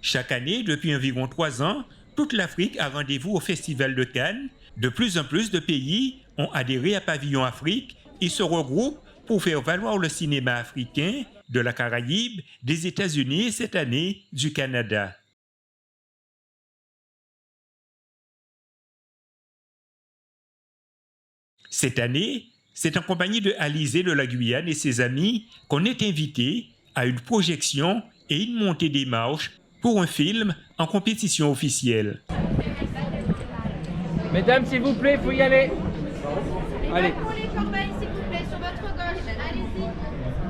Chaque année, depuis environ 3 ans, toute l'Afrique a rendez-vous au Festival de Cannes. De plus en plus de pays ont adhéré à Pavillon Afrique et se regroupent pour faire valoir le cinéma africain de la Caraïbe, des États-Unis et cette année du Canada. Cette année, c'est en compagnie de Alizé de la Guyane et ses amis qu'on est invité à une projection et une montée des marches pour un film en compétition officielle. Mesdames, s'il vous plaît, il faut y aller. Allez. Pour les corbeilles, s'il vous plaît, sur votre gauche.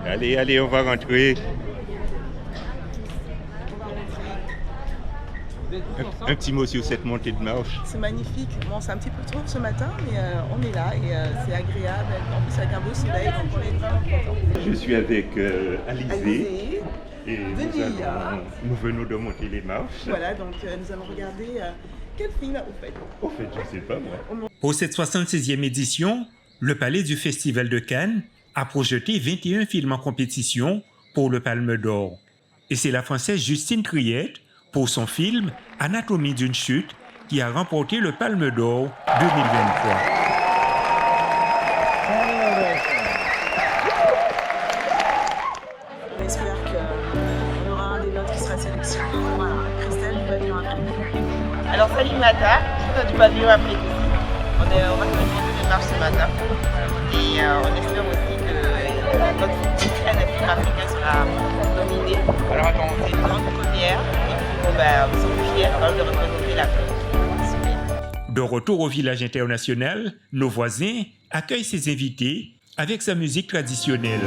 Allez-y. Allez, on va rentrer. Un petit mot sur cette montée de marche. C'est magnifique. Bon, c'est un petit peu trop ce matin, mais on est là et c'est agréable. En plus, avec un beau soleil, donc on est vraiment contents. Je suis avec Alizé. Alizé. Et nous venons de monter les marches. Voilà, donc nous allons regarder quel film vous faites. Au fait, je ne sais pas moi. Pour cette 76e édition, le Palais du Festival de Cannes a projeté 21 films en compétition pour le Palme d'Or. Et c'est la Française Justine Triette pour son film Anatomie d'une chute qui a remporté le Palme d'Or 2023. On espère qu'on aura un des nôtres qui sera sélectionné. Voilà, Christelle du Pavillon Afrique. Alors salut Mata, du Pavillon Afrique. On va faire une marche ce matin. Et on espère aussi que notre petite scène africaine sera dominée. Alors attends, c'est notre première. Et puis nous sommes fiers de représenter l'Afrique. De retour au village international, nos voisins accueillent ses invités avec sa musique traditionnelle.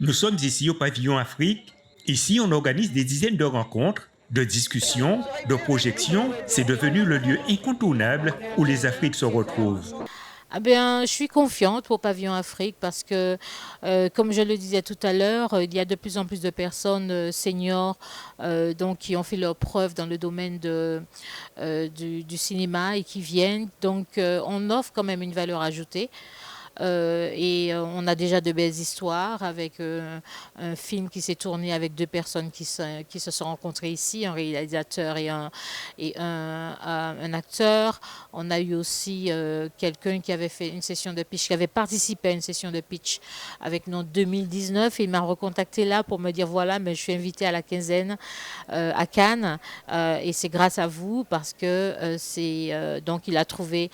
Nous sommes ici au Pavillon Afrique. Ici, on organise des dizaines de rencontres, de discussions, de projections. C'est devenu le lieu incontournable où les Afriques se retrouvent. Je suis confiante pour Pavillon Afrique parce que, comme je le disais tout à l'heure, il y a de plus en plus de personnes seniors qui ont fait leurs preuves dans le domaine du cinéma et qui viennent. Donc, on offre quand même une valeur ajoutée. On a déjà de belles histoires avec un film qui s'est tourné avec deux personnes qui se sont rencontrées ici, un réalisateur et un acteur. On a eu aussi quelqu'un qui avait fait une session de pitch, qui avait participé à une session de pitch avec nous en 2019. Il m'a recontacté là pour me dire voilà, mais je suis invitée à la quinzaine à Cannes et c'est grâce à vous parce que donc il a trouvé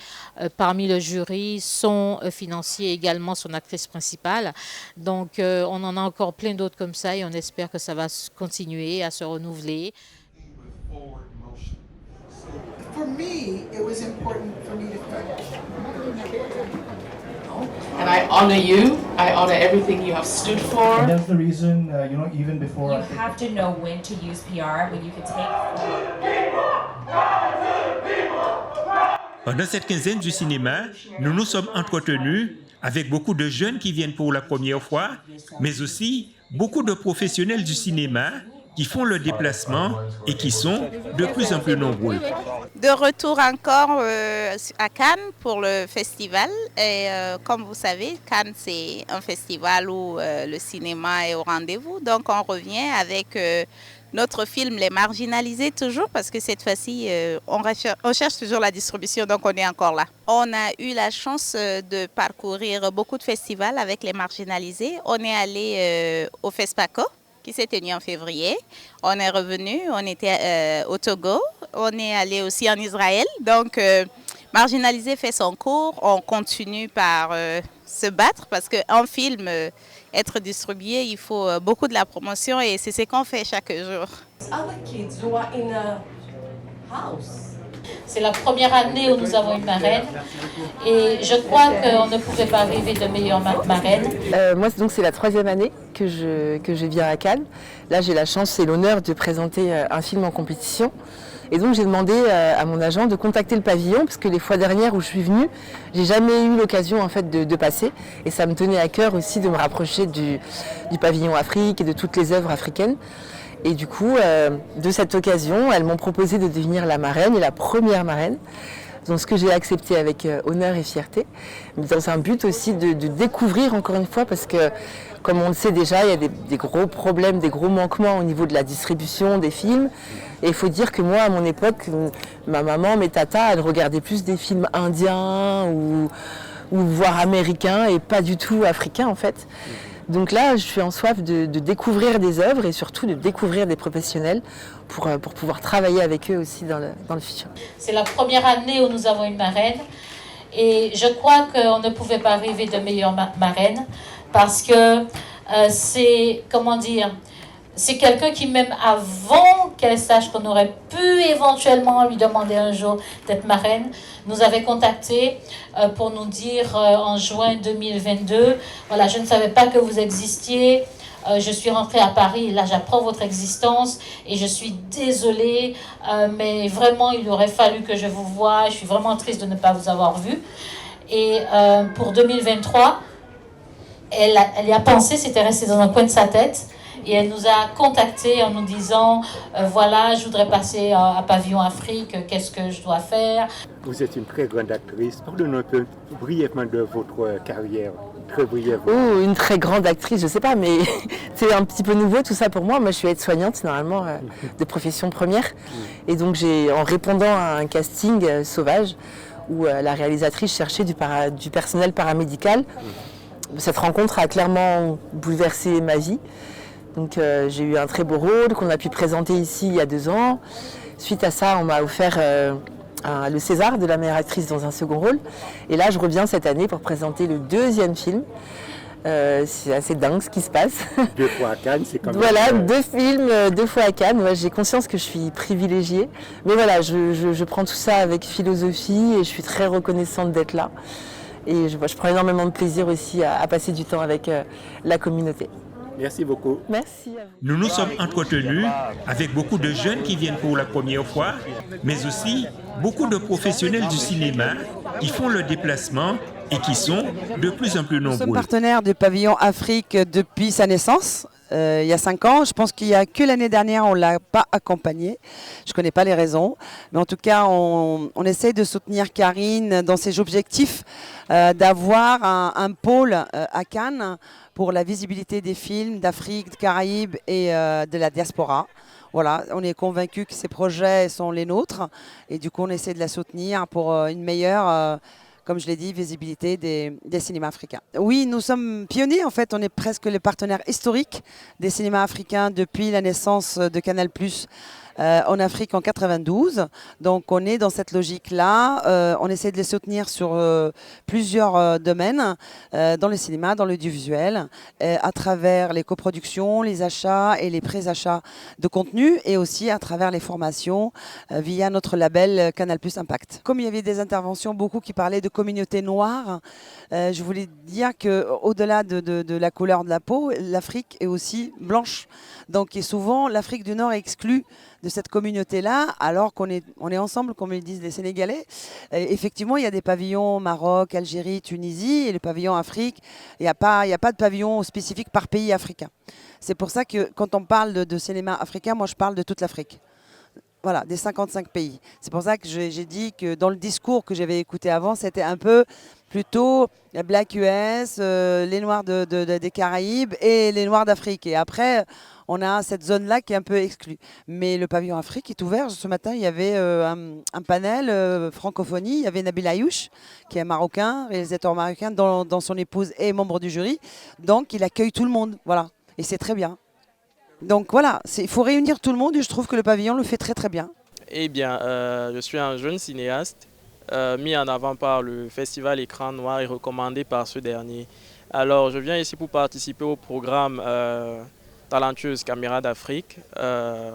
parmi le jury son financier également son actrice principale. Donc, on en a encore plein d'autres comme ça et on espère que ça va continuer à se renouveler. For me, it was important for me to finish. And I honor you. I honor everything you have stood for. And that's the reason, even before... You have to know when to use PR, when you can take... Pendant cette quinzaine du cinéma, nous nous sommes entretenus avec beaucoup de jeunes qui viennent pour la première fois, mais aussi beaucoup de professionnels du cinéma qui font le déplacement et qui sont de plus en plus nombreux. De retour encore à Cannes pour le festival. Et comme vous savez, Cannes, c'est un festival où le cinéma est au rendez-vous. Donc on revient avec notre film Les Marginalisés toujours, parce que cette fois-ci, on cherche toujours la distribution, donc on est encore là. On a eu la chance de parcourir beaucoup de festivals avec Les Marginalisés. On est allé au FESPACO, qui s'est tenu en février. On est revenu, on était au Togo, on est allé aussi en Israël. Donc, Marginalisé fait son cours, on continue par se battre parce qu'un film, être distribué, il faut beaucoup de la promotion et c'est ce qu'on fait chaque jour. Other kids who are in a house C'est la première année où nous avons une marraine et je crois qu'on ne pouvait pas rêver de meilleure marraine. Moi, donc, c'est la 3e année que je viens à Cannes. Là, j'ai la chance et l'honneur de présenter un film en compétition. Et donc, j'ai demandé à mon agent de contacter le pavillon, parce que les fois dernières où je suis venue, j'ai jamais eu l'occasion en fait, de passer. Et ça me tenait à cœur aussi de me rapprocher du pavillon Afrique et de toutes les œuvres africaines. Et du coup, de cette occasion, elles m'ont proposé de devenir la marraine, et la première marraine. Donc, ce que j'ai accepté avec honneur et fierté, mais dans un but aussi de découvrir encore une fois, parce que comme on le sait déjà, il y a des gros problèmes, des gros manquements au niveau de la distribution des films. Et il faut dire que moi, à mon époque, ma maman, mes tatas, elles regardaient plus des films indiens ou voire américains et pas du tout africains en fait. Donc là, je suis en soif de découvrir des œuvres et surtout de découvrir des professionnels pour pouvoir travailler avec eux aussi dans le futur. C'est la première année où nous avons une marraine et je crois qu'on ne pouvait pas rêver de meilleure marraine parce que c'est, comment dire, c'est quelqu'un qui même avant qu'elle sache qu'on aurait pu éventuellement lui demander un jour d'être marraine, nous avait contacté pour nous dire en juin 2022, voilà, je ne savais pas que vous existiez, je suis rentrée à Paris, là j'apprends votre existence et je suis désolée, mais vraiment il aurait fallu que je vous voie, je suis vraiment triste de ne pas vous avoir vu. Et pour 2023, elle y a pensé, c'était resté dans un coin de sa tête. Et elle nous a contactés en nous disant voilà, je voudrais passer à Pavillon Afrique, qu'est-ce que je dois faire? Vous êtes une très grande actrice. Parlez-nous un peu brièvement de votre carrière, très brièvement. Oh, une très grande actrice, je sais pas, mais c'est un petit peu nouveau tout ça pour moi. Moi, je suis aide-soignante normalement de profession première. Et donc, en répondant à un casting sauvage où la réalisatrice cherchait du personnel paramédical, cette rencontre a clairement bouleversé ma vie. Donc j'ai eu un très beau rôle qu'on a pu présenter ici il y a 2 ans. Suite à ça, on m'a offert le César de la meilleure actrice dans un second rôle. Et là, je reviens cette année pour présenter le 2e film. C'est assez dingue ce qui se passe. 2 fois à Cannes, c'est quand même... Voilà, 2 films, 2 fois à Cannes. Ouais, j'ai conscience que je suis privilégiée. Mais voilà, je prends tout ça avec philosophie et je suis très reconnaissante d'être là. Et je prends énormément de plaisir aussi à passer du temps avec la communauté. Merci beaucoup. Merci à vous. Nous nous sommes entretenus avec beaucoup de jeunes qui viennent pour la première fois, mais aussi beaucoup de professionnels du cinéma qui font le déplacement et qui sont de plus en plus nombreux. Nous sommes partenaires du Pavillon Afrique depuis sa naissance. Il y a 5 ans, je pense qu'il n'y a que l'année dernière, on ne l'a pas accompagné. Je ne connais pas les raisons. Mais en tout cas, on essaie de soutenir Karine dans ses objectifs d'avoir un pôle à Cannes pour la visibilité des films d'Afrique, de Caraïbes et de la diaspora. Voilà, on est convaincus que ces projets sont les nôtres et du coup, on essaie de la soutenir pour une meilleure... comme je l'ai dit, visibilité des cinémas africains. Oui, nous sommes pionniers, en fait, on est presque les partenaires historiques des cinémas africains depuis la naissance de Canal+, en Afrique en 92. Donc on est dans cette logique-là, on essaie de les soutenir sur plusieurs domaines, dans le cinéma, dans l'audiovisuel, à travers les coproductions, les achats et les pré-achats de contenu et aussi à travers les formations via notre label Canal+ Impact. Comme il y avait des interventions, beaucoup qui parlaient de communauté noire, je voulais dire qu'au-delà de la couleur de la peau, l'Afrique est aussi blanche. Donc et souvent, l'Afrique du Nord est exclue de cette communauté-là, alors qu'on est ensemble, comme le disent les Sénégalais. Effectivement, il y a des pavillons Maroc, Algérie, Tunisie, et le pavillon Afrique, il n'y a pas de pavillon spécifique par pays africain. C'est pour ça que quand on parle de cinéma africain, moi je parle de toute l'Afrique. Voilà, des 55 pays. C'est pour ça que j'ai dit que dans le discours que j'avais écouté avant, c'était un peu plutôt la Black US, les Noirs des Caraïbes et les Noirs d'Afrique. Et après, on a cette zone-là qui est un peu exclue. Mais le pavillon Afrique est ouvert. Ce matin, il y avait un panel francophonie. Il y avait Nabil Ayouch, qui est marocain, réalisateur marocain, dont son épouse est membre du jury. Donc, il accueille tout le monde. Voilà. Et c'est très bien. Donc voilà, il faut réunir tout le monde et je trouve que le pavillon le fait très très bien. Eh bien, je suis un jeune cinéaste mis en avant par le festival Écran Noir et recommandé par ce dernier. Alors, je viens ici pour participer au programme Talentueuse Caméra d'Afrique,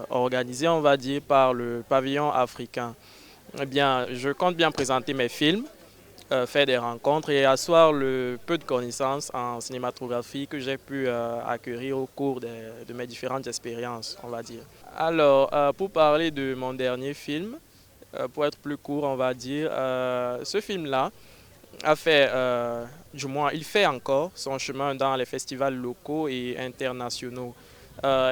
organisé, on va dire, par le pavillon africain. Eh bien, je compte bien présenter mes films, faire des rencontres et asseoir le peu de connaissances en cinématographie que j'ai pu acquérir au cours de mes différentes expériences, on va dire. Alors, pour parler de mon dernier film, pour être plus court, on va dire, ce film-là a fait, du moins, il fait encore son chemin dans les festivals locaux et internationaux.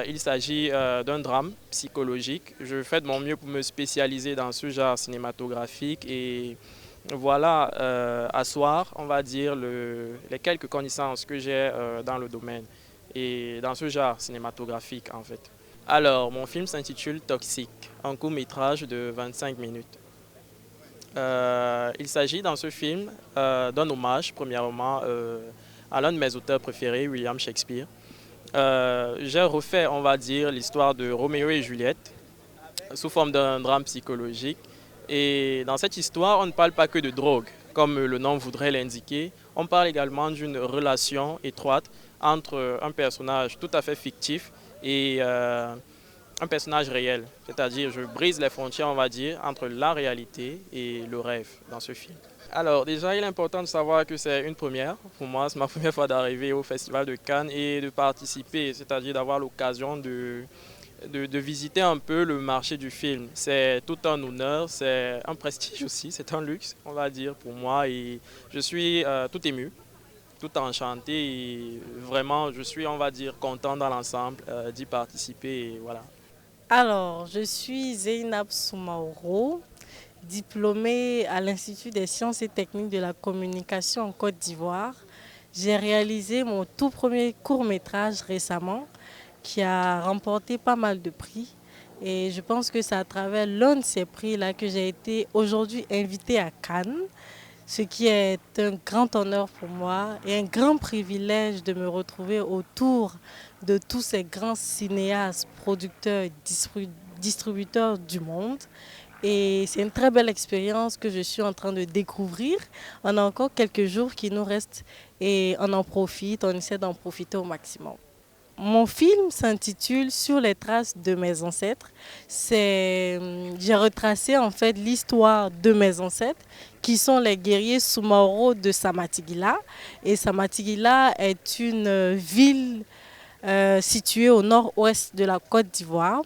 Il s'agit d'un drame psychologique. Je fais de mon mieux pour me spécialiser dans ce genre cinématographique et voilà, asseoir, on va dire, les quelques connaissances que j'ai dans le domaine et dans ce genre cinématographique en fait. Alors, mon film s'intitule Toxique, un court-métrage de 25 minutes. Il s'agit dans ce film d'un hommage, premièrement, à l'un de mes auteurs préférés, William Shakespeare. J'ai refait, on va dire, l'histoire de Roméo et Juliette sous forme d'un drame psychologique. Et dans cette histoire, on ne parle pas que de drogue, comme le nom voudrait l'indiquer. On parle également d'une relation étroite entre un personnage tout à fait fictif et un personnage réel. C'est-à-dire, je brise les frontières, on va dire, entre la réalité et le rêve dans ce film. Alors déjà, il est important de savoir que c'est une première. Pour moi, c'est ma première fois d'arriver au Festival de Cannes et de participer, c'est-à-dire d'avoir l'occasion de visiter un peu le marché du film. C'est tout un honneur, c'est un prestige aussi, c'est un luxe, on va dire, pour moi. Et je suis tout ému, tout enchanté et vraiment, je suis, on va dire, content dans l'ensemble d'y participer. Et voilà. Alors, je suis Zeynab Soumaoro, diplômée à l'Institut des sciences et techniques de la communication en Côte d'Ivoire. J'ai réalisé mon tout premier court-métrage récemment qui a remporté pas mal de prix. Et je pense que c'est à travers l'un de ces prix-là que j'ai été aujourd'hui invitée à Cannes, ce qui est un grand honneur pour moi et un grand privilège de me retrouver autour de tous ces grands cinéastes, producteurs et distributeurs du monde. Et c'est une très belle expérience que je suis en train de découvrir. On a encore quelques jours qui nous restent et on en profite, on essaie d'en profiter au maximum. Mon film s'intitule « Sur les traces de mes ancêtres ». J'ai retracé en fait l'histoire de mes ancêtres qui sont les guerriers Soumaoro de Samatigila. Et Samatigila est une ville située au nord-ouest de la Côte d'Ivoire.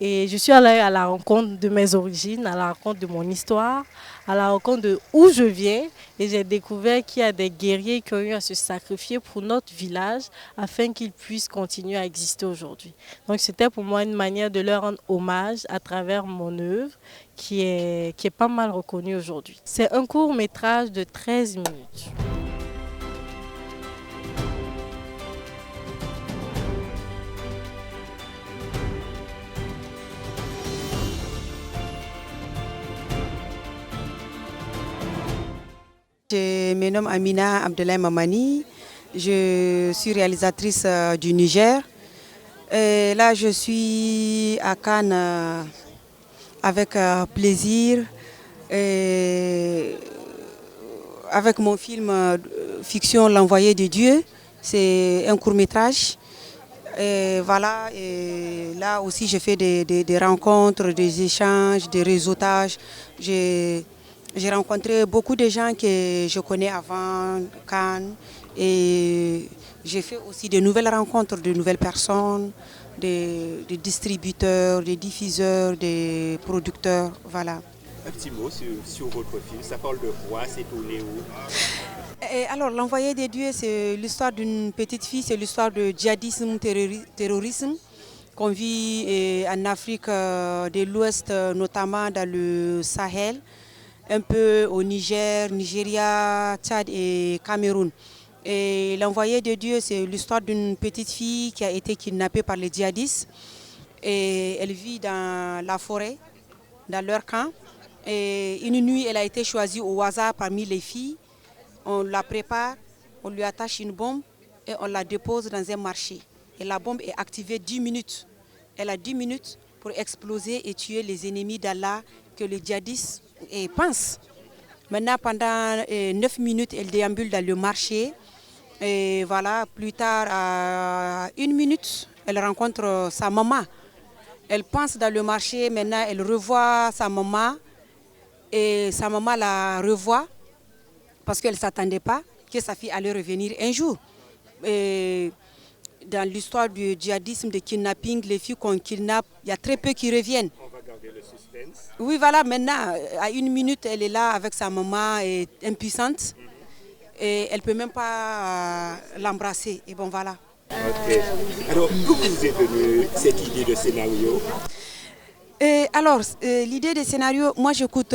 Et je suis allée à la rencontre de mes origines, à la rencontre de mon histoire, à la rencontre de où je viens. Et j'ai découvert qu'il y a des guerriers qui ont eu à se sacrifier pour notre village afin qu'ils puissent continuer à exister aujourd'hui. Donc c'était pour moi une manière de leur rendre hommage à travers mon œuvre qui est pas mal reconnue aujourd'hui. C'est un court-métrage de 13 minutes. Je me nomme Amina Abdoulaye Mamani, je suis réalisatrice du Niger. Et là, je suis à Cannes avec plaisir, et avec mon film fiction L'Envoyé de Dieu. C'est un court-métrage. Et voilà, et là aussi, j'ai fait des rencontres, des échanges, des réseautages. J'ai rencontré beaucoup de gens que je connais avant Cannes et j'ai fait aussi de nouvelles rencontres, de nouvelles personnes, des distributeurs, des diffuseurs, des producteurs, voilà. Un petit mot sur votre film, ça parle de quoi, c'est tourné où? Alors, L'Envoyé de Dieu, c'est l'histoire d'une petite fille, c'est l'histoire de djihadisme, terrorisme qu'on vit en Afrique de l'Ouest, notamment dans le Sahel, un peu au Niger, Nigeria, Tchad et Cameroun. Et L'Envoyé de Dieu, c'est l'histoire d'une petite fille qui a été kidnappée par les djihadistes. Et elle vit dans la forêt, dans leur camp. Et une nuit, elle a été choisie au hasard parmi les filles. On la prépare, on lui attache une bombe et on la dépose dans un marché. Et la bombe est activée 10 minutes. Elle a 10 minutes pour exploser et tuer les ennemis d'Allah que les djihadistes pensent. Maintenant, pendant 9 minutes, elle déambule dans le marché. Et voilà, plus tard, à 1 minute, elle rencontre sa maman. Elle pense dans le marché, maintenant elle revoit sa maman. Et sa maman la revoit parce qu'elle ne s'attendait pas que sa fille allait revenir un jour. Et dans l'histoire du djihadisme, de kidnapping, les filles qu'on kidnappe, il y a très peu qui reviennent. On va garder le suspense. Oui, voilà, maintenant, à 1 minute, elle est là avec sa maman, et impuissante. Et elle ne peut même pas l'embrasser. Et bon, voilà. Ok. Alors, d'où vous est venue cette idée de scénario? Alors, l'idée des scénarios, moi j'écoute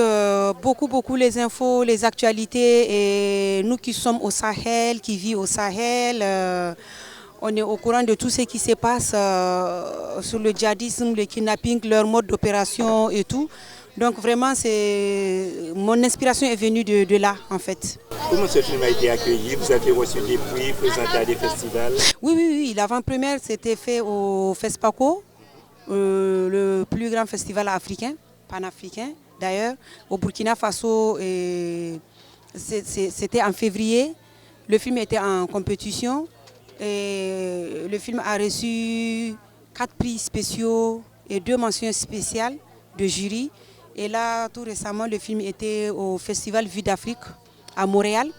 beaucoup les infos, les actualités. Et nous qui sommes au Sahel, qui vivons au Sahel, on est au courant de tout ce qui se passe sur le djihadisme, le kidnapping, leur mode d'opération et tout. Donc vraiment, mon inspiration est venue de là, en fait. Comment ce film a été accueilli? Vous avez reçu des prix, présenté à des festivals? Oui. L'avant-première, c'était fait au FESPACO, le plus grand festival africain, panafricain d'ailleurs, au Burkina Faso. C'était en février. Le film était en compétition. Et le film a reçu 4 prix spéciaux et 2 mentions spéciales de jury. Et là, tout récemment, le film était au Festival Vue d'Afrique à Montréal.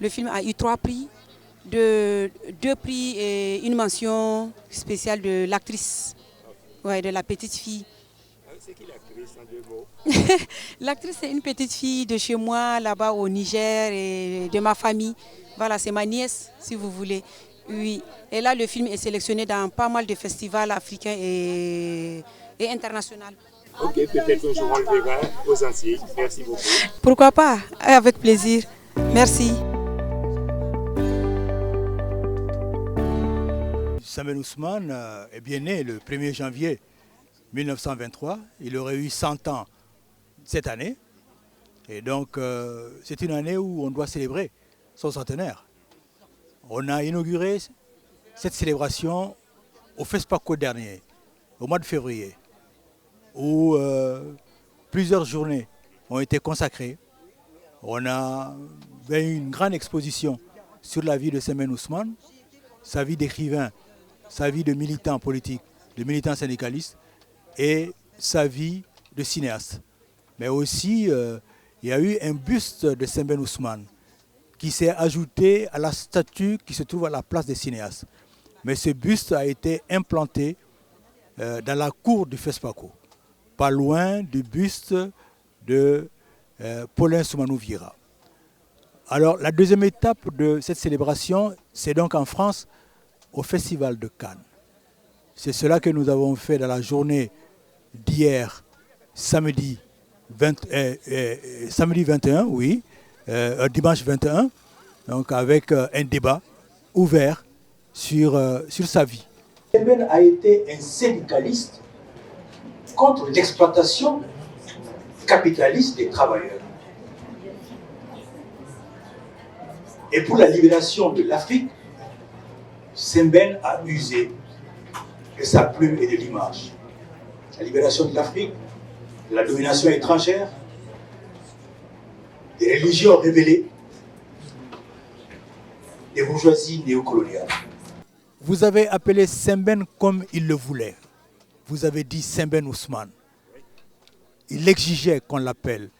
Le film a eu 3 prix, 2 prix et une mention spéciale de l'actrice, de la petite fille. C'est qui l'actrice en 2 mots? L'actrice, c'est une petite fille de chez moi, là-bas au Niger, et de ma famille. Voilà, c'est ma nièce, si vous voulez. Oui, et là le film est sélectionné dans pas mal de festivals africains et internationaux. Ok, peut-être un jour on le verra aux Antilles. Merci beaucoup. Pourquoi pas, avec plaisir. Merci. Sembène Ousmane est bien né le 1er janvier 1923. Il aurait eu 100 ans cette année. Et donc c'est une année où on doit célébrer son centenaire. On a inauguré cette célébration au FESPACO dernier, au mois de février, où plusieurs journées ont été consacrées. On a eu une grande exposition sur la vie de Sembène Ousmane, sa vie d'écrivain, sa vie de militant politique, de militant syndicaliste et sa vie de cinéaste. Mais aussi, il y a eu un buste de Sembène Ousmane qui s'est ajouté à la statue qui se trouve à la place des cinéastes. Mais ce buste a été implanté dans la cour du FESPACO, pas loin du buste de Paulin Soumanou Vieira. Alors la deuxième étape de cette célébration, c'est donc en France, au Festival de Cannes. C'est cela que nous avons fait dans la journée d'hier, samedi 21, oui, dimanche 21, donc avec un débat ouvert sur sa vie. Sembène a été un syndicaliste contre l'exploitation capitaliste des travailleurs. Et pour la libération de l'Afrique, Sembène a usé de sa plume et de l'image. La libération de l'Afrique, de la domination étrangère, des religions révélées, des bourgeoisies néocoloniales. Vous avez appelé Sembène comme il le voulait. Vous avez dit Sembène Ousmane. Il exigeait qu'on l'appelle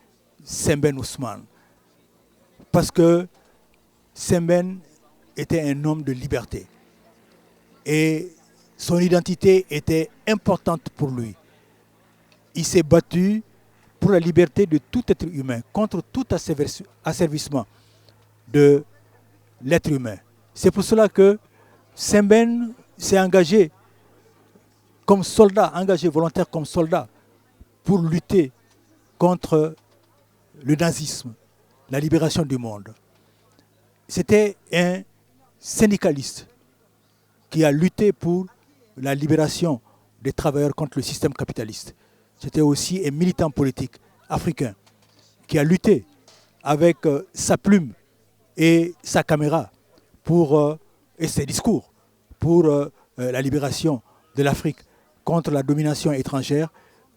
Sembène Ousmane. Parce que Sembène était un homme de liberté. Et son identité était importante pour lui. Il s'est battu pour la liberté de tout être humain, contre tout asservissement de l'être humain. C'est pour cela que Sembène s'est engagé comme soldat, engagé volontaire comme soldat, pour lutter contre le nazisme, la libération du monde. C'était un syndicaliste qui a lutté pour la libération des travailleurs contre le système capitaliste. C'était aussi un militant politique africain qui a lutté avec sa plume et sa caméra et ses discours pour la libération de l'Afrique contre la domination étrangère,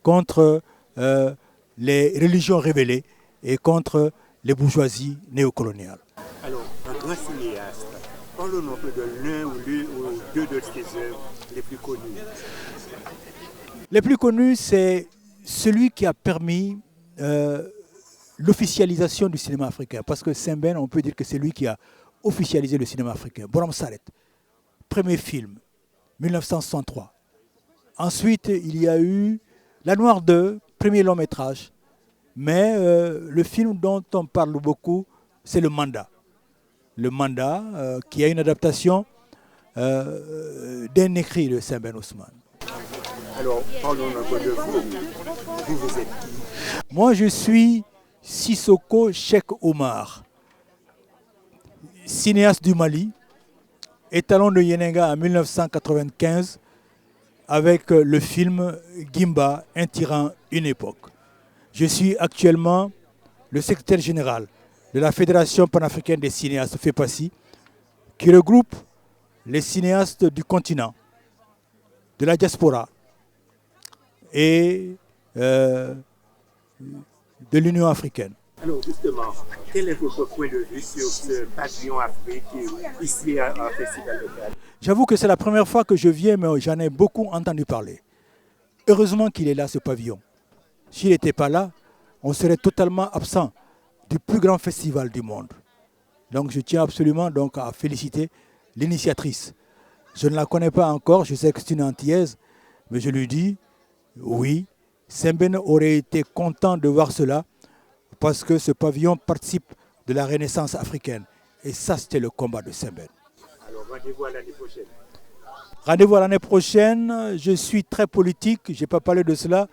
contre les religions révélées et contre les bourgeoisies néocoloniales. Alors, un grand cinéaste, parlons un peu de l'un ou deux de ses œuvres les plus connues. Les plus connus, c'est celui qui a permis l'officialisation du cinéma africain. Parce que Sembène, on peut dire que c'est lui qui a officialisé le cinéma africain. Borom Saret, premier film, 1963. Ensuite, il y a eu La Noire 2, premier long métrage. Mais le film dont on parle beaucoup, c'est Le Mandat. Le Mandat, qui a une adaptation d'un écrit de Sembène Ousmane. Alors, parlons encore de vous. Vous êtes qui? Moi, je suis Sissoko Cheikh Omar, cinéaste du Mali, étalon de Yenenga en 1995 avec le film Gimba, un tyran, une époque. Je suis actuellement le secrétaire général de la Fédération panafricaine des cinéastes, FEPACI, qui regroupe les cinéastes du continent, de la diaspora et de l'Union africaine. Alors justement, quel est votre point de vue sur ce pavillon Afrique ici à Festival de Cannes? J'avoue que c'est la première fois que je viens, mais j'en ai beaucoup entendu parler. Heureusement qu'il est là, ce pavillon. S'il n'était pas là, on serait totalement absent du plus grand festival du monde. Donc je tiens absolument donc, à féliciter l'initiatrice. Je ne la connais pas encore, je sais que c'est une Antillaise, mais je lui dis, oui, Sembène aurait été content de voir cela, parce que ce pavillon participe de la renaissance africaine. Et ça, c'était le combat de Sembène. Alors rendez-vous à l'année prochaine. Rendez-vous à l'année prochaine. Je suis très politique, je n'ai pas parlé de cela.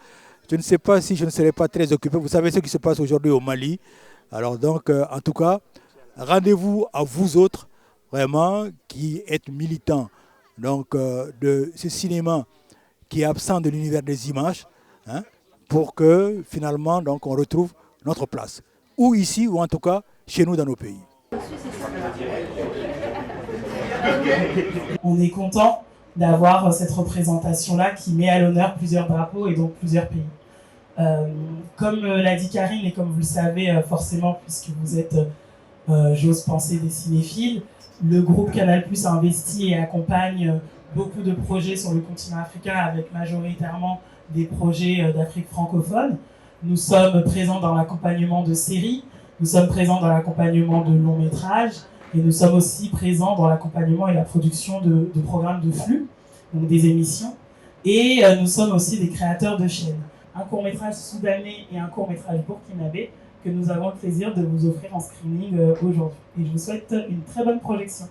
Je ne sais pas si je ne serai pas très occupé. Vous savez ce qui se passe aujourd'hui au Mali. Alors donc, en tout cas, rendez-vous à vous autres, vraiment, qui êtes militants donc, de ce cinéma qui est absent de l'univers des images, hein, pour que finalement donc, on retrouve notre place. Ou ici, ou en tout cas, chez nous dans nos pays. On est content d'avoir cette représentation-là qui met à l'honneur plusieurs drapeaux et donc plusieurs pays. Comme l'a dit Karine et comme vous le savez forcément puisque vous êtes, j'ose penser, des cinéphiles, le groupe Canal+ a investi et accompagne beaucoup de projets sur le continent africain avec majoritairement des projets d'Afrique francophone. Nous sommes présents dans l'accompagnement de séries, nous sommes présents dans l'accompagnement de longs métrages et nous sommes aussi présents dans l'accompagnement et la production de programmes de flux, donc des émissions. Et nous sommes aussi des créateurs de chaînes. Un court-métrage soudanais et un court-métrage burkinabé que nous avons le plaisir de vous offrir en screening aujourd'hui. Et je vous souhaite une très bonne projection.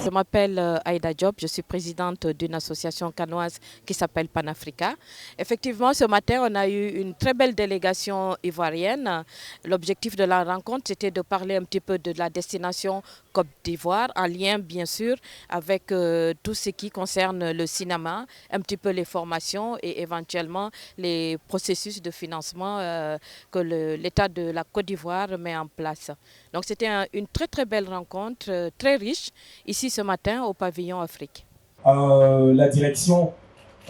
Je m'appelle Aïda Diop, je suis présidente d'une association cannoise qui s'appelle Panafrica. Effectivement, ce matin, on a eu une très belle délégation ivoirienne. L'objectif de la rencontre, c'était de parler un petit peu de la destination Côte d'Ivoire, en lien bien sûr avec tout ce qui concerne le cinéma, un petit peu les formations et éventuellement les processus de financement que l'État de la Côte d'Ivoire met en place. Donc c'était une très très belle rencontre, très riche, ici ce matin au pavillon Afrique. La direction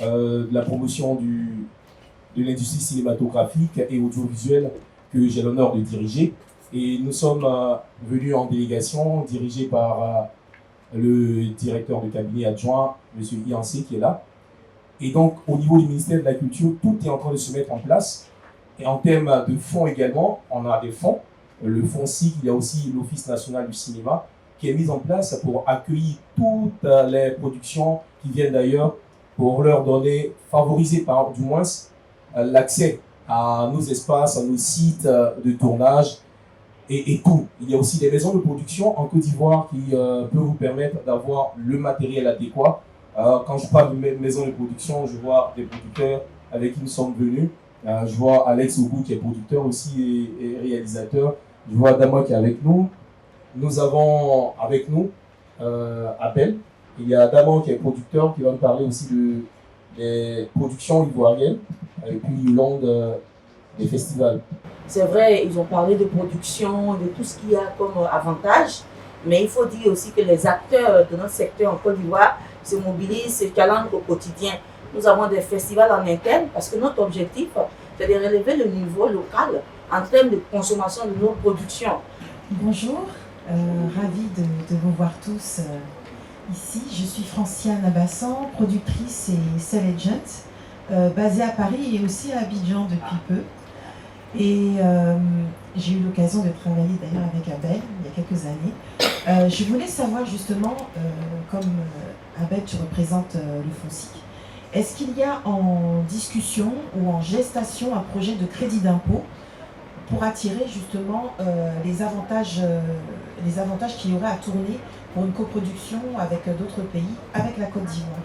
de la promotion de l'industrie cinématographique et audiovisuelle que j'ai l'honneur de diriger. Et nous sommes venus en délégation dirigée par le directeur de cabinet adjoint, M. Iancé, qui est là. Et donc, au niveau du ministère de la Culture, tout est en train de se mettre en place. Et en termes de fonds également, on a des fonds. Le fonds SIC, il y a aussi l'Office national du cinéma qui est mis en place pour accueillir toutes les productions qui viennent d'ailleurs pour leur donner, favoriser du moins l'accès à nos espaces, à nos sites de tournage et tout. Il y a aussi des maisons de production en Côte d'Ivoire qui peuvent vous permettre d'avoir le matériel adéquat. Quand je parle de maisons de production, je vois des producteurs avec qui nous sommes venus. Je vois Alex Ogou qui est producteur aussi et réalisateur. Je vois Dama qui est avec nous. Nous avons avec nous Abel Il y a Daman qui est producteur, qui va nous parler aussi des productions ivoiriennes, et puis Yolande des festivals. C'est vrai, ils ont parlé de production, de tout ce qu'il y a comme avantage, mais il faut dire aussi que les acteurs de notre secteur en Côte d'Ivoire se mobilisent, se challengent au quotidien. Nous avons des festivals en interne parce que notre objectif, c'est de relever le niveau local en termes de consommation de nos productions. Bonjour, ravie de vous voir tous ici. Je suis Franciane Abassan, productrice et sell agent, basée à Paris et aussi à Abidjan depuis peu. Et j'ai eu l'occasion de travailler d'ailleurs avec Abel il y a quelques années. Je voulais savoir justement, comme Abel, tu représentes le FONSIC, est-ce qu'il y a en discussion ou en gestation un projet de crédit d'impôt pour attirer justement les avantages qu'il y aurait à tourner pour une coproduction avec d'autres pays, avec la Côte d'Ivoire?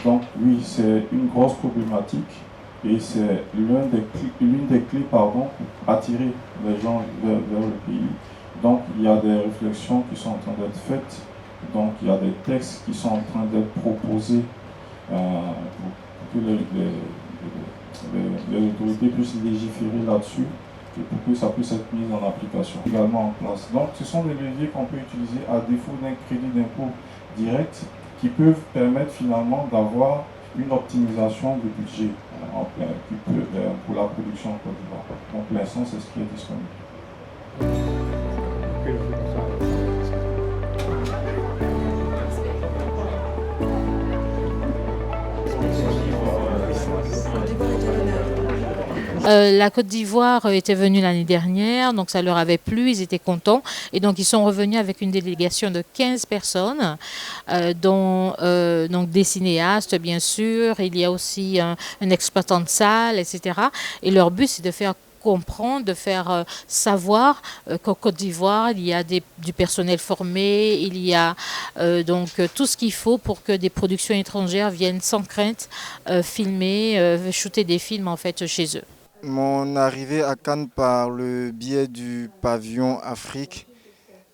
Donc oui, c'est une grosse problématique et c'est l'une des clés pour attirer les gens vers le pays. Donc il y a des réflexions qui sont en train d'être faites, donc il y a des textes qui sont en train d'être proposés pour que les autorités puissent légiférer là-dessus et pour que ça puisse être mis en application également en place. Donc ce sont des leviers qu'on peut utiliser à défaut d'un crédit d'impôt direct qui peuvent permettre finalement d'avoir une optimisation du budget pour la production en Côte d'Ivoire. Donc pour l'instant, c'est ce qui est disponible. La Côte d'Ivoire était venue l'année dernière, donc ça leur avait plu, ils étaient contents. Et donc ils sont revenus avec une délégation de 15 personnes, dont donc des cinéastes bien sûr, il y a aussi un exploitant de salle, etc. Et leur but c'est de faire comprendre, de faire savoir qu'en Côte d'Ivoire, il y a du personnel formé, il y a donc tout ce qu'il faut pour que des productions étrangères viennent sans crainte filmer, shooter des films en fait chez eux. Mon arrivée à Cannes par le biais du pavillon Afrique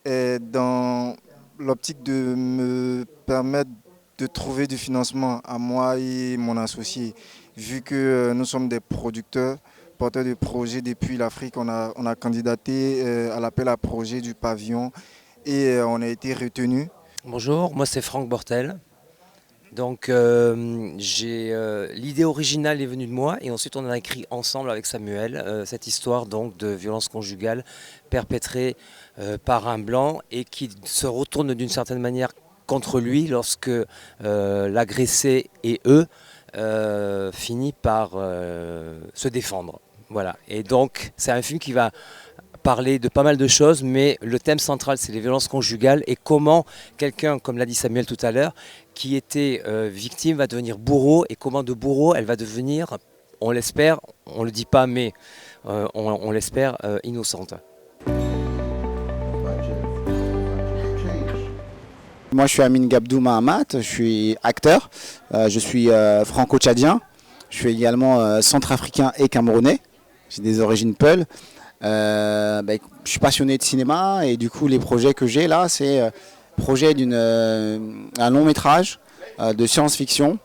est dans l'optique de me permettre de trouver du financement à moi et mon associé. Vu que nous sommes des producteurs, porteurs de projets depuis l'Afrique, on a candidaté à l'appel à projet du pavillon et on a été retenu. Bonjour, moi c'est Franck Bortel. Donc l'idée originale est venue de moi et ensuite on a écrit ensemble avec Samuel cette histoire donc de violence conjugale perpétrée par un blanc et qui se retourne d'une certaine manière contre lui lorsque l'agressé et eux finit par se défendre. Voilà. Et donc c'est un film qui va parler de pas mal de choses, mais le thème central c'est les violences conjugales et comment quelqu'un, comme l'a dit Samuel tout à l'heure, qui était victime va devenir bourreau et comment de bourreau elle va devenir, on l'espère, on ne le dit pas mais on l'espère, innocente. Moi je suis Amin Gabdou Mahamat, je suis acteur, je suis franco-tchadien, je suis également centrafricain et camerounais, j'ai des origines peules. Je suis passionné de cinéma et du coup les projets que j'ai là c'est projet un long métrage de science-fiction,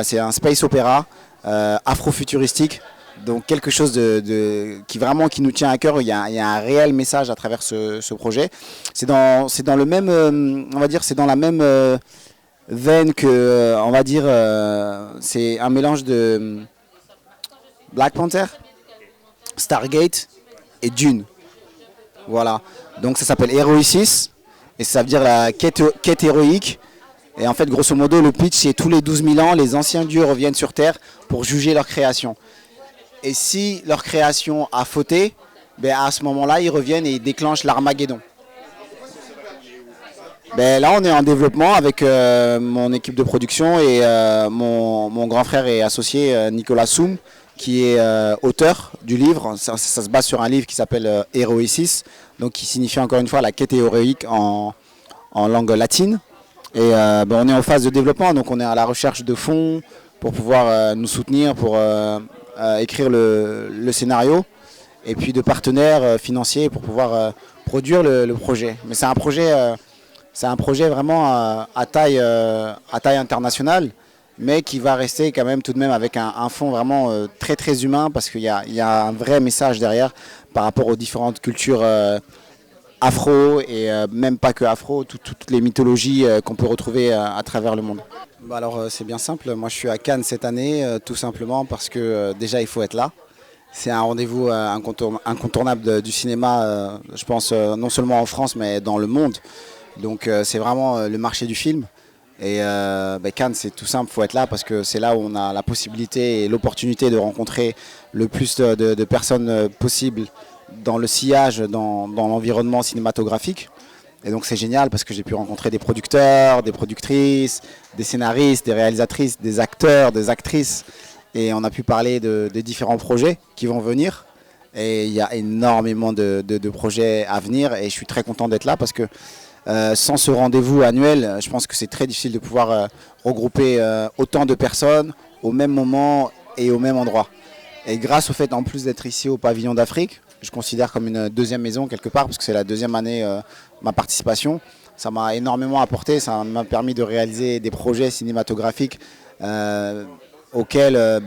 c'est un space opéra afrofuturistique, donc quelque chose qui nous tient à cœur. Il y a un réel message à travers ce projet. C'est dans le même, on va dire, c'est dans la même veine que, on va dire, c'est un mélange de Black Panther, Stargate et Dune. Voilà. Donc ça s'appelle Héroïcis et ça veut dire la quête héroïque. Et en fait, grosso modo, le pitch, c'est tous les 12 000 ans, les anciens dieux reviennent sur Terre pour juger leur création. Et si leur création a fauté, à ce moment-là, ils reviennent et ils déclenchent l'Armageddon. Là, on est en développement avec mon équipe de production et mon grand frère et associé Nicolas Soum, qui est auteur du livre. Ça se base sur un livre qui s'appelle Héroïcis, donc qui signifie encore une fois la quête héroïque en langue latine. Et on est en phase de développement, donc on est à la recherche de fonds pour pouvoir nous soutenir, pour écrire le scénario, et puis de partenaires financiers pour pouvoir produire le projet. Mais c'est un projet c'est un projet vraiment à taille internationale, mais qui va rester quand même tout de même avec un fond vraiment très très humain, parce qu'il y a un vrai message derrière par rapport aux différentes cultures afro, et même pas que afro, toutes les mythologies qu'on peut retrouver à travers le monde. Bah alors c'est bien simple, moi je suis à Cannes cette année tout simplement parce que déjà il faut être là. C'est un rendez-vous incontournable du cinéma, je pense non seulement en France mais dans le monde. Donc c'est vraiment le marché du film. Et Cannes, c'est tout simple, il faut être là parce que c'est là où on a la possibilité et l'opportunité de rencontrer le plus de personnes possible dans le sillage, dans l'environnement cinématographique. Et donc c'est génial parce que j'ai pu rencontrer des producteurs, des productrices, des scénaristes, des réalisatrices, des acteurs, des actrices. Et on a pu parler de différents projets qui vont venir. Et il y a énormément de projets à venir et je suis très content d'être là parce que sans ce rendez-vous annuel, je pense que c'est très difficile de pouvoir regrouper autant de personnes au même moment et au même endroit. Et grâce au fait en plus d'être ici au Pavillon d'Afrique, je considère comme une deuxième maison quelque part parce que c'est la deuxième année ma participation. Ça m'a énormément apporté, ça m'a permis de réaliser des projets cinématographiques auxquels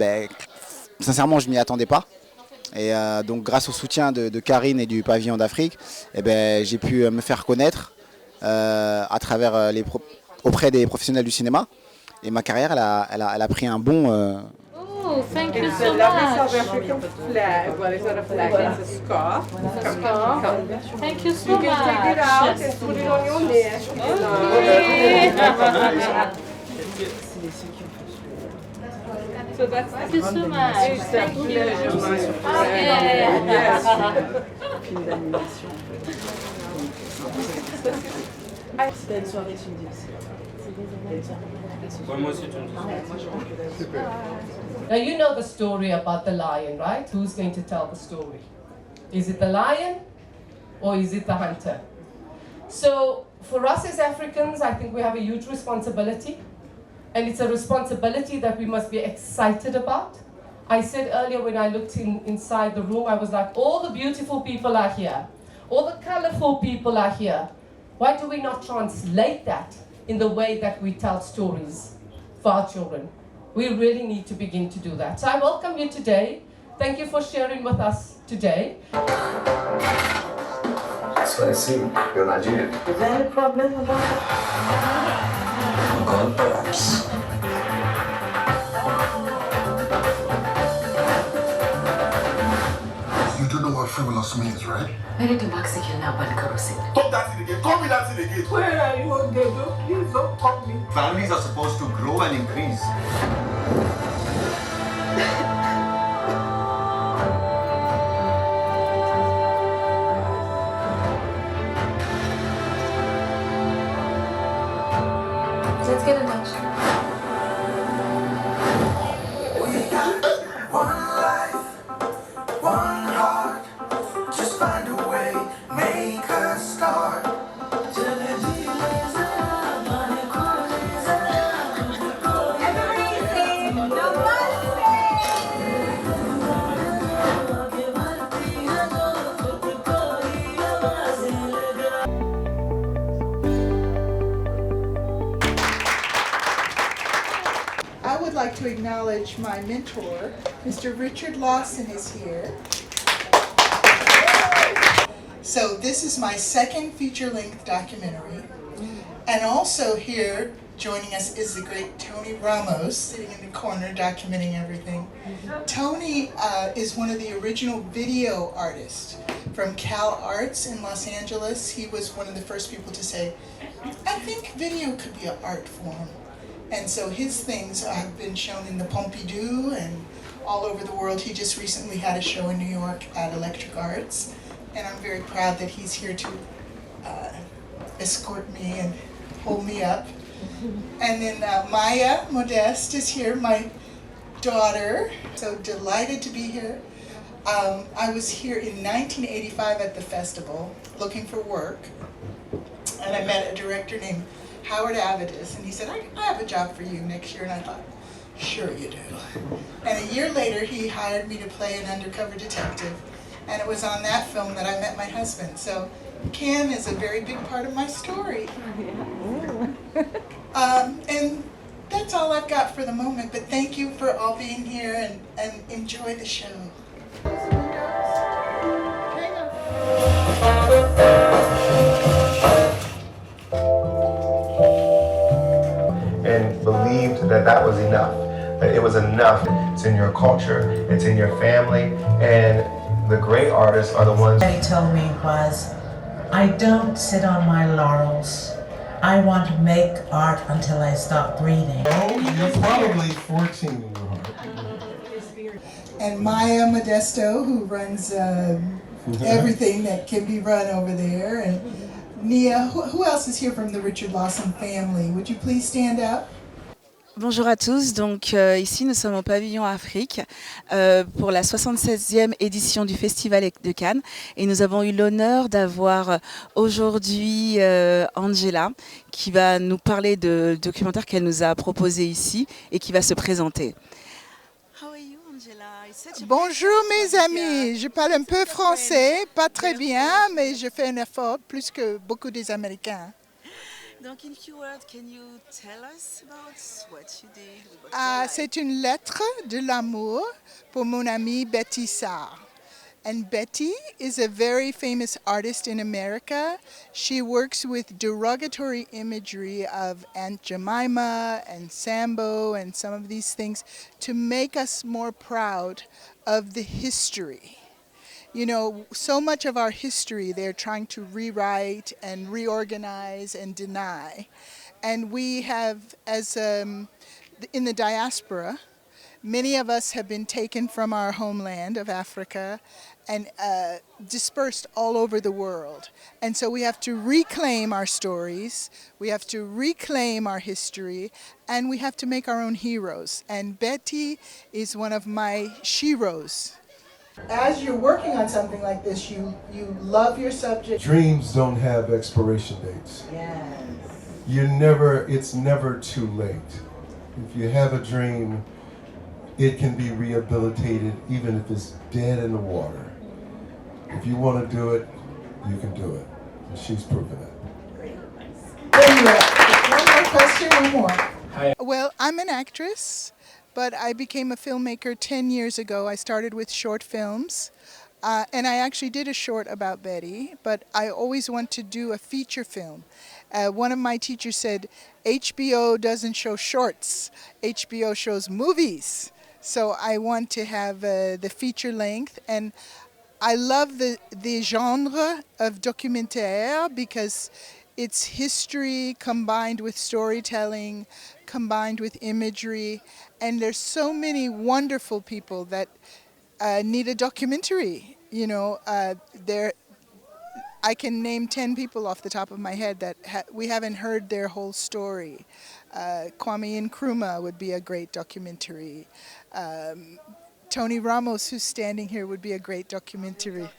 sincèrement je ne m'y attendais pas. Et donc grâce au soutien de Karine et du Pavillon d'Afrique, j'ai pu me faire connaître à travers auprès des professionnels du cinéma. Et ma carrière elle a pris un bond. Oh, thank you It's so a lovely much. South African flag. Well, it's not a flag, it's a scarf. Thank you so You much. can take it out and put it on your neck. So that's Thank you so much. It's a Thank you. pleasure, my Okay. Yes. C'était une soirée tunisienne. Now you know the story about the lion, right? Who's going to tell the story? Is it the lion or is it the hunter? So for us as Africans, I think we have a huge responsibility, and it's a responsibility that we must be excited about. I said earlier when I looked inside the room, I was like, all the beautiful people are here. All the colorful people are here. Why do we not translate that in the way that we tell stories for our children? We really need to begin to do that. So I welcome you today. Thank you for sharing with us today. That's what I see. You're Nigerian. Is there any problem about that? God, perhaps. You don't know what frivolous means, right? Meron Mexican na bankarusin. Stop that thing again. Call me that thing again. Where are you again? Please don't call me. Families are supposed to grow and increase. Let's get in touch. One life, one heart. Just find a way, make a start. I would like to acknowledge my mentor, Mr. Richard Lawson is here. So this is my second feature-length documentary. And also here joining us is the great Tony Ramos, sitting in the corner documenting everything. Tony is one of the original video artists from Cal Arts in Los Angeles. He was one of the first people to say, I think video could be an art form. And so his things have been shown in the Pompidou and all over the world. He just recently had a show in New York at Electric Arts. And I'm very proud that he's here to escort me and hold me up. And then Maya Modeste is here, my daughter. So delighted to be here. I was here in 1985 at the festival looking for work. And I met a director named Howard Avidas, and he said, I have a job for you next year. And I thought, sure you do. And a year later, he hired me to play an undercover detective. And it was on that film that I met my husband. So Ken is a very big part of my story. And that's all I've got for the moment, but thank you for all being here and enjoy the show. And believed that that was enough, that it was enough. It's in your culture, it's in your family, and the great artists are the ones. What he told me was, I don't sit on my laurels. I want to make art until I stop breathing. Oh, you're probably 14 in your heart. And Maya Modesto, who runs everything that can be run over there. And Nia, who else is here from the Richard Lawson family? Would you please stand up? Bonjour à tous, donc ici nous sommes au pavillon Afrique pour la 76e édition du Festival de Cannes et nous avons eu l'honneur d'avoir aujourd'hui Angela qui va nous parler de documentaire qu'elle nous a proposé ici et qui va se présenter. Bonjour mes amis, je parle un peu français, pas très bien, mais je fais un effort plus que beaucoup des Américains. Donc, in few words, can you tell us about what you did? C'est une lettre de l'amour pour mon amie Betty Sarr. And Betty is a very famous artist in America. She works with derogatory imagery of Aunt Jemima and Sambo and some of these things to make us more proud of the history. You know, so much of our history they're trying to rewrite and reorganize and deny. And we have, as in the diaspora, many of us have been taken from our homeland of Africa and dispersed all over the world. And so we have to reclaim our stories, we have to reclaim our history, and we have to make our own heroes. And Betty is one of my sheroes. As you're working on something like this, you love your subject. Dreams don't have expiration dates. Yes. It's never too late. If you have a dream, it can be rehabilitated even if it's dead in the water. If you want to do it, you can do it. And she's proven it. Anyway, one more question, one more. Hi. Well, I'm an actress, but I became a filmmaker 10 years ago. I started with short films, and I actually did a short about Betty, but I always want to do a feature film. One of my teachers said, HBO doesn't show shorts, HBO shows movies. So I want to have the feature length, and I love the genre of documentaire because it's history combined with storytelling, combined with imagery, and there's so many wonderful people that need a documentary. You know, I can name 10 people off the top of my head that we haven't heard their whole story. Kwame Nkrumah would be a great documentary. Tony Ramos, who's standing here, would be a great documentary.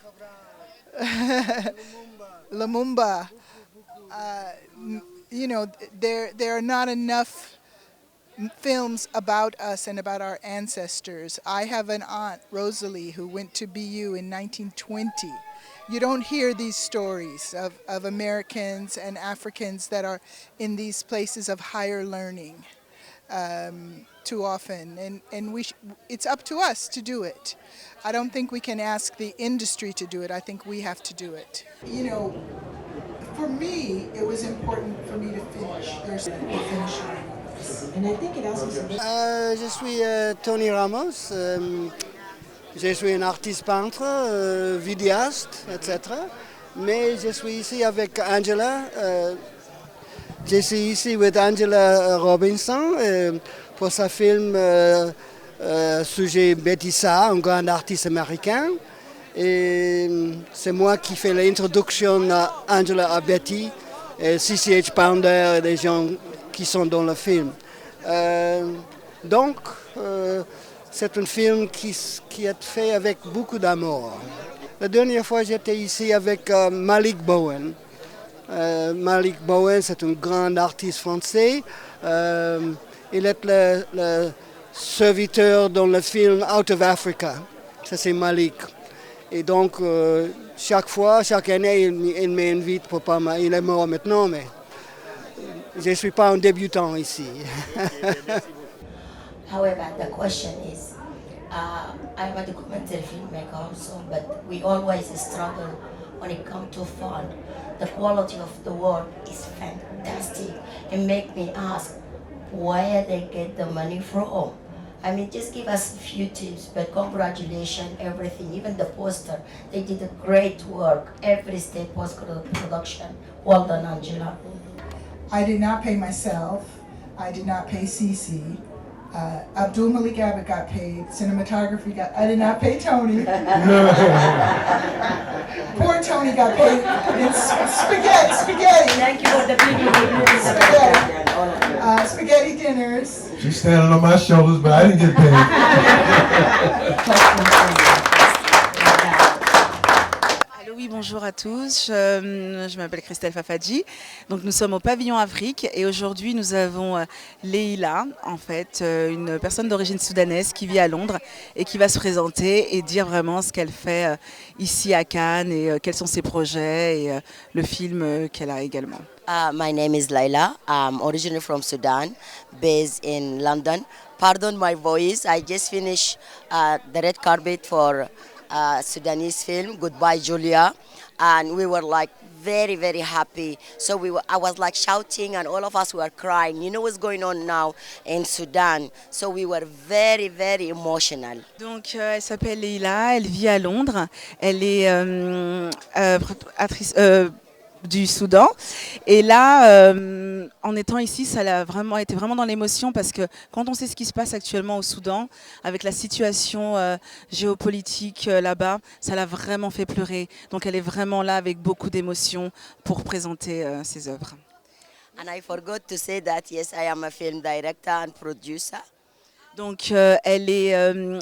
Lumumba. You know, there are not enough films about us and about our ancestors. I have an aunt, Rosalie, who went to BU in 1920. You don't hear these stories of Americans and Africans that are in these places of higher learning too often, and it's up to us to do it. I don't think we can ask the industry to do it. I think we have to do it. You know, for me, it was important for me to finish. There's the finish line. And I think it also. Je suis Tony Ramos. Je suis un artiste peintre, vidéaste, etc. Mais je suis ici avec Angela. Je suis ici avec Angela Robinson pour sa film sujet Betty Sarr, un grand artiste américain. Et c'est moi qui fais l'introduction à Angela à Betty, et CCH Pounder et les gens qui sont dans le film. Donc, c'est un film qui est fait avec beaucoup d'amour. La dernière fois, j'étais ici avec Malik Bowen. Malik Bowen, c'est un grand artiste français. Il est le serviteur dans le film Out of Africa. Ça, c'est Malik. Et donc, chaque fois, chaque année, il m'invite pour pas mal. Il est mort maintenant, mais je ne suis pas un débutant ici. However, the question is, I'm a documentary filmmaker also, but we always struggle when it comes to fund. The quality of the work is fantastic. It makes me ask where they get the money from. I mean, just give us a few tips, but congratulations, everything, even the poster. They did a great work. Every step was production. Well done, Angela. I did not pay myself. I did not pay Cece. Abdul Malik Abbott got paid. Cinematography got. I did not pay Tony. Poor Tony got paid. It's spaghetti. Thank you for the video. Spaghetti dinners. She's standing on my shoulders, but I didn't get paid. Oui, bonjour à tous, je m'appelle Christelle Fafadji, donc nous sommes au Pavillon Afrique et aujourd'hui nous avons Leïla, en fait une personne d'origine soudanaise qui vit à Londres et qui va se présenter et dire vraiment ce qu'elle fait ici à Cannes et quels sont ses projets et le film qu'elle a également. My name is Laila. I'm originally from Sudan, based in London. Pardon my voice, I just finished the red carpet for Sudanese film, Goodbye Julia, and we were like very, very happy. So I was like shouting and all of us were crying. You know what's going on now in Sudan. So we were very, very emotional. Donc elle s'appelle Leïla, elle vit à Londres, elle est actrice du Soudan et là en étant ici ça a vraiment été vraiment dans l'émotion parce que quand on sait ce qui se passe actuellement au Soudan avec la situation géopolitique là-bas, ça l'a vraiment fait pleurer, donc elle est vraiment là avec beaucoup d'émotion pour présenter ses œuvres. And I forgot to say that yes, I am a film director and producer. Donc elle est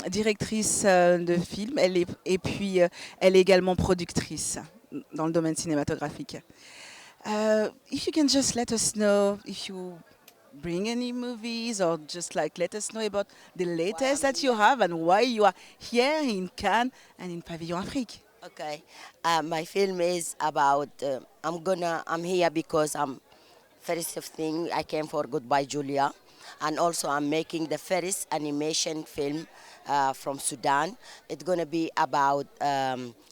directrice de film, et puis elle est également productrice dans le domaine cinématographique. If you can just let us know if you bring any movies or just like let us know about the latest that you have and why you are here in Cannes and in Pavillon Afrique. Okay, my film is about, I'm here because first thing I came for Goodbye Julia, and also I'm making the first animation film from Sudan. It's gonna be about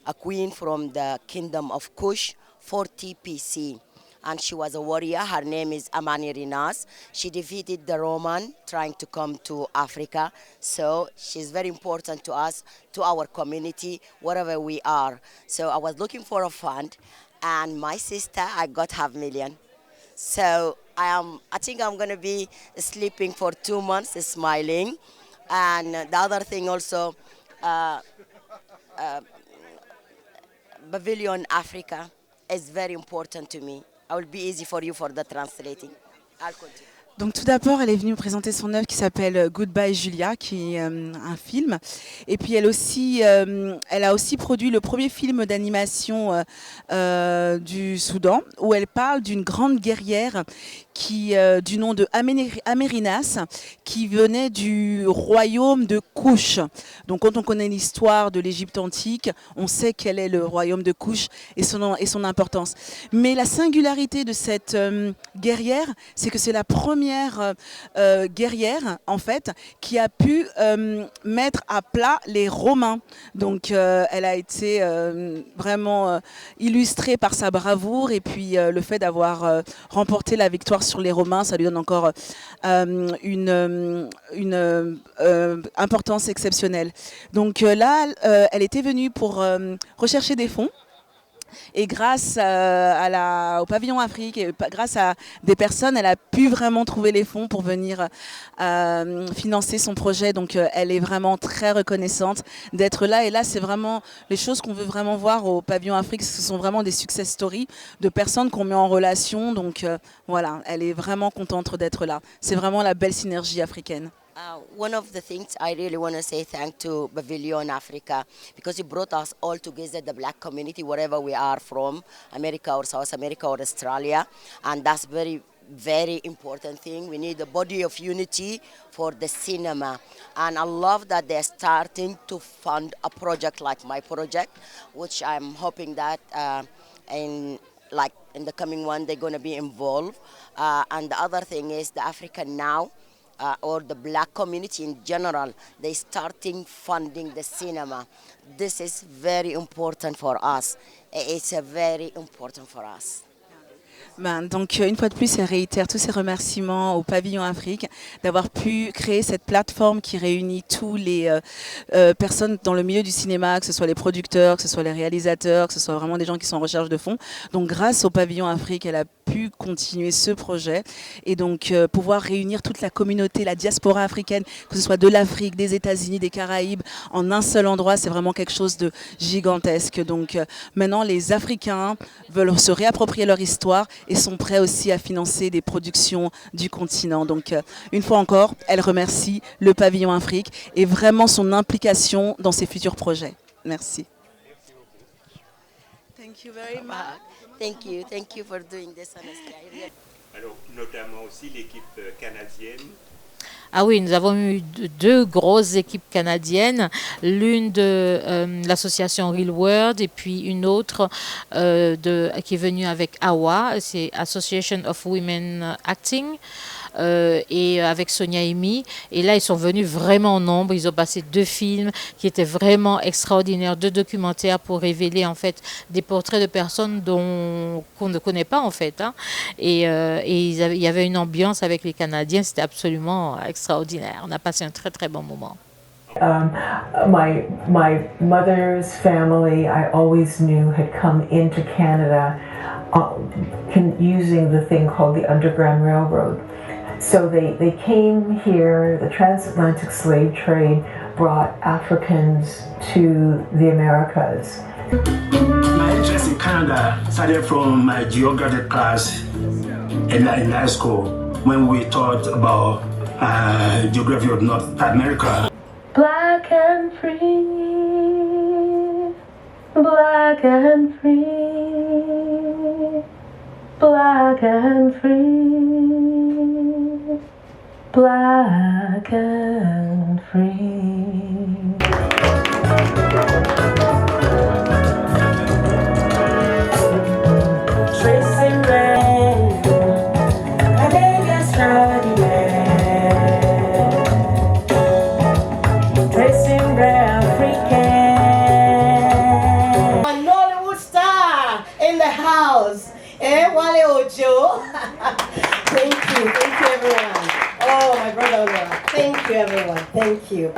a queen from the kingdom of Kush, 40 PC. And she was a warrior. Her name is Amani Rinas. She defeated the Roman trying to come to Africa. So she's very important to us, to our community, wherever we are. So I was looking for a fund, and my sister, I got $500,000. So I think I'm gonna be sleeping for 2 months, smiling. And the other thing also, Pavilion Africa is very important to me. I will be easy for you for the translating. I'll continue. Donc tout d'abord, elle est venue me présenter son œuvre qui s'appelle Goodbye Julia, qui est un film. Et puis elle a aussi produit le premier film d'animation du Soudan, où elle parle d'une grande guerrière du nom de Amérinas, qui venait du royaume de Kush. Donc quand on connaît l'histoire de l'Égypte antique, on sait quel est le royaume de Kush et son importance. Mais la singularité de cette guerrière, c'est que c'est la première guerrière en fait qui a pu mettre à plat les Romains. Donc elle a été vraiment illustrée par sa bravoure, et puis le fait d'avoir remporté la victoire sur les Romains, ça lui donne encore une importance exceptionnelle. Donc là, elle était venue pour rechercher des fonds. Et grâce au Pavillon Afrique et grâce à des personnes, elle a pu vraiment trouver les fonds pour venir financer son projet. Donc elle est vraiment très reconnaissante d'être là. Et là, c'est vraiment les choses qu'on veut vraiment voir au Pavillon Afrique. Ce sont vraiment des success stories de personnes qu'on met en relation. Donc voilà, elle est vraiment contente d'être là. C'est vraiment la belle synergie africaine. One of the things I really want to say thank to Pavilion Africa, because it brought us all together, the black community, wherever we are from, America or South America or Australia, and that's very, very important thing. We need a body of unity for the cinema. And I love that they're starting to fund a project like my project, which I'm hoping that in the coming one, they're going to be involved. And the other thing is the African now, or the black community in general, they starting funding the cinema. This is very important for us. It's very important for us. Donc une fois de plus, elle réitère tous ses remerciements au Pavillon Afrique d'avoir pu créer cette plateforme qui réunit tous les personnes dans le milieu du cinéma, que ce soit les producteurs, que ce soit les réalisateurs, que ce soit vraiment des gens qui sont en recherche de fonds. Donc grâce au Pavillon Afrique, elle a pu continuer ce projet et donc pouvoir réunir toute la communauté, la diaspora africaine, que ce soit de l'Afrique, des États-Unis, des Caraïbes, en un seul endroit, c'est vraiment quelque chose de gigantesque. Donc maintenant, les Africains veulent se réapproprier leur histoire et sont prêts aussi à financer des productions du continent. Donc une fois encore, elle remercie le Pavillon Afrique et vraiment son implication dans ses futurs projets. Merci. Thank you very much. Thank you for doing this, honestly. Alors, notamment aussi l'équipe canadienne. Ah oui, nous avons eu deux grosses équipes canadiennes, l'une de l'association Real World et puis une autre qui est venue avec AWA, c'est Association of Women Acting, et avec Sonia Amy. Et là, ils sont venus vraiment en nombre. Ils ont passé 2 films qui étaient vraiment extraordinaires, 2 documentaires pour révéler en fait des portraits de personnes qu'on ne connaît pas en fait. Hein. Et il y avait une ambiance avec les Canadiens, c'était absolument extraordinaire. On a passé un très très bon moment. My mother's family, I always knew, had come into Canada using the thing called the Underground Railroad. So they came here, the transatlantic slave trade brought Africans to the Americas. My interest in Canada started from my geography class in high school when we taught about geography of North America. Black and free, black and free, black and free, black and free. Tracing red, I think extraordinary. Tracing red African. A Nollywood star in the house. Wale Ojo. Thank you everyone. Oh, my brother Olua. Thank you everyone. Thank you.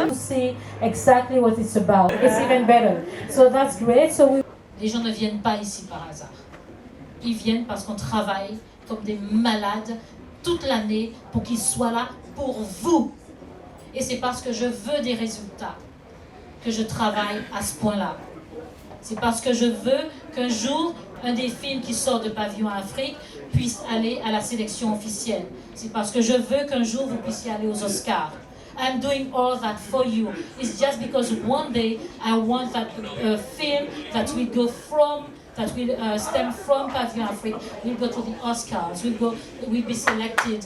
To see exactly what it's about. It's even better. So that's great. Les gens ne viennent pas ici par hasard. Ils viennent parce qu'on travaille comme des malades toute l'année pour qu'ils soient là pour vous. Et c'est parce que je veux des résultats que je travaille à ce point-là. C'est parce que je veux qu'un jour, un des films qui sort de Pavillon Afrique puisse aller à la sélection officielle. C'est parce que je veux qu'un jour, vous puissiez aller aux Oscars. I'm doing all that for you. It's just because one day I want that film that will go from, that will stem from Pavillon Afrique, will go to the Oscars, will be selected.